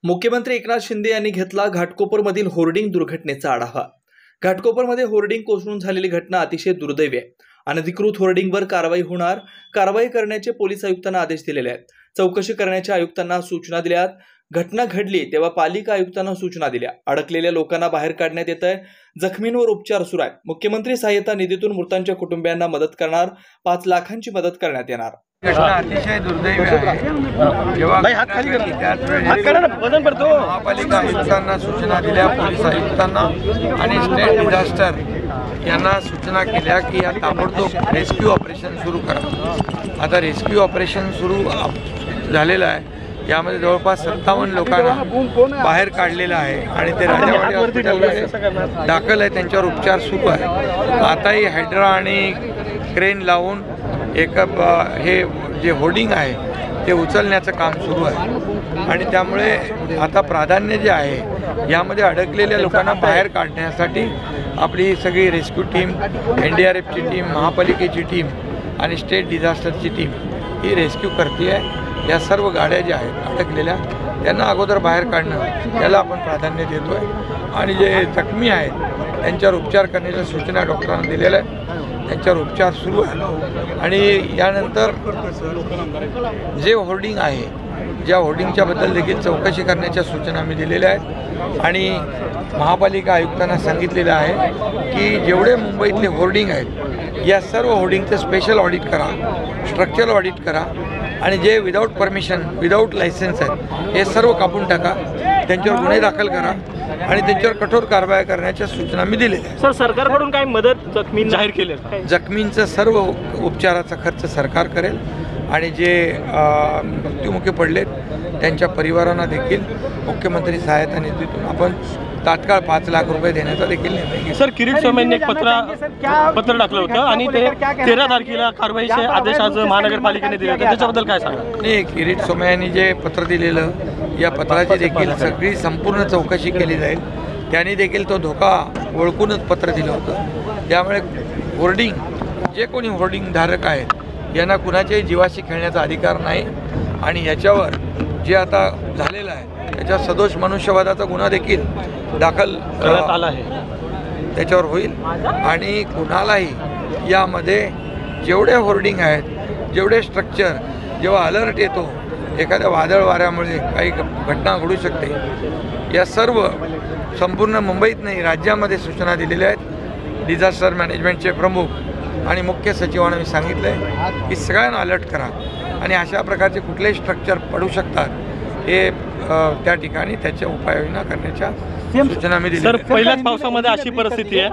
मुख्यमंत्री एकनाथ शिंदे यांनी घेतला घाटकोपरमधील होर्डिंग दुर्घटनेचा आढावा। घाटकोपरमध्ये होर्डिंग कोसळून झालेली घटना अतिशय दुर्दैवी आहे। अनधिकृत होर्डिंगवर कारवाई करण्याचे पोलीस आयुक्तांना आदेश दिलेले आहेत। चौकशी करण्याच्या आयुक्तांना सूचना दिल्यात। घटना घडली तेव्हा पालिका आयुक्तांना सूचना दिल्या। अडकलेल्या लोकांना बाहेर काढण्यात येत आहे। जखमींवर उपचार सुरू आहेत। मुख्यमंत्री सहाय्यता निधीतून मृतांच्या कुटुंबियांना मदत करणार। 5 लाखांची मदत करण्यात येणार। घटना अतिशय दुर्दैवी आहे। जेव्हा महापालिका आयुक्तांना सूचना दिल्या, पोलीस आयुक्तांना आणि स्टेट डिझास्टर यांना सूचना केल्या की या ताबडतोब रेस्क्यू ऑपरेशन सुरू करा। आता रेस्क्यू ऑपरेशन सुरू झालेलं आहे। यामध्ये जवळपास 57 लोकांना बाहेर काढलेलं आहे आणि ते राजावाडी हॉस्पिटलमध्ये दाखल आहे। त्यांच्यावर उपचार सुरू आहे। आताही हायड्रा आणि क्रेन लावून हे जे होर्डिंग आहे ते उचलण्याचं काम सुरू आहे आणि त्यामुळे आता प्राधान्य जे आहे यामध्ये अडकलेल्या लोकांना बाहेर काढण्यासाठी आपली सगळी रेस्क्यू टीम, NDRFची टीम, महापालिकेची टीम आणि स्टेट डिझास्टरची टीम ही रेस्क्यू करते आहे। या सर्व गाड्या ज्या आहेत अडकलेल्या त्यांना अगोदर बाहेर काढणं याला आपण प्राधान्य देतो आहे आणि जे जखमी आहेत त्यांच्यावर उपचार करण्याच्या सूचना डॉक्टरांना दिलेल्या आहेत। त्यांच्यावर उपचार सुरू आहे आणि यानंतर जे होर्डिंग आहे, ज्या होर्डिंगच्याबद्दल देखील चौकशी करण्याच्या सूचना मी दिलेल्या आहेत आणि महापालिका आयुक्तांना सांगितलेलं आहे की जेवढे मुंबईतले होर्डिंग आहेत या सर्व होर्डिंगचं स्पेशल ऑडिट करा, स्ट्रक्चरल ऑडिट करा आणि जे विदाऊट परमिशन, विदाऊट लायसन्स आहेत हे सर्व कापून टाका, त्यांच्यावर गुन्हे दाखल करा आणि त्यांच्यावर कठोर कारवाई करण्याच्या सूचना मी दिलेल्या आहेत। सर, सरकारकडून काय मदत जखमींना जाहीर केली? जखमींचं सर्व उपचाराचा खर्च सरकार करेल आणि जे मृत्युमुखी पडलेत त्यांच्या परिवारांना देखील मुख्यमंत्री सहायता निधीतून आपण तात्काळ 5 लाख रुपये देण्याचा देखील निर्णय घेतला। सर, किरीट स्वामींनी एक पत्र टाकलं होतं आणि ते 13 तारखेला कारवाईचे आदेश आज महानगरपालिकेने दिले होते, त्याच्याबद्दल काय सांगा? नाही, किरीट स्वामी जे पत्र दिलेलं या पत्राची देखील सगळी संपूर्ण चौकशी केली जाईल। त्यांनी देखील तो धोका ओळखूनच पत्र दिलं होतं। त्यामुळे होर्डिंग, जे कोणी होर्डिंग धारक आहेत यांना कुणाच्याही जीवाशी खेळण्याचा अधिकार नाही आणि याच्यावर जे आता झालेलं आहे त्याच्यावर सदोष मनुष्यवधाचा गुन्हा देखील दाखल आला आहे, त्याच्यावर होईल आणि कुणालाही यामध्ये जेवढे होर्डिंग आहेत, जेवढे स्ट्रक्चर, जेव्हा अलर्ट येतो एखाद्या वादळ वाऱ्यामुळे काही घटना घडू शकते, या सर्व संपूर्ण मुंबईत नाही राज्यामध्ये सूचना दिलेल्या आहेत। डिझास्टर मॅनेजमेंटचे प्रमुख आणि मुख्य सचिवांना मी सांगितलं आहे की सगळ्यांना अलर्ट करा आणि अशा प्रकारचे कुठलेही स्ट्रक्चर पडू शकतात हे त्या ठिकाणी त्याच्या उपाययोजना करण्याच्या सूचना मी दिल्या। सर, पहिल्याच पावसामध्ये अशी परिस्थिती आहे।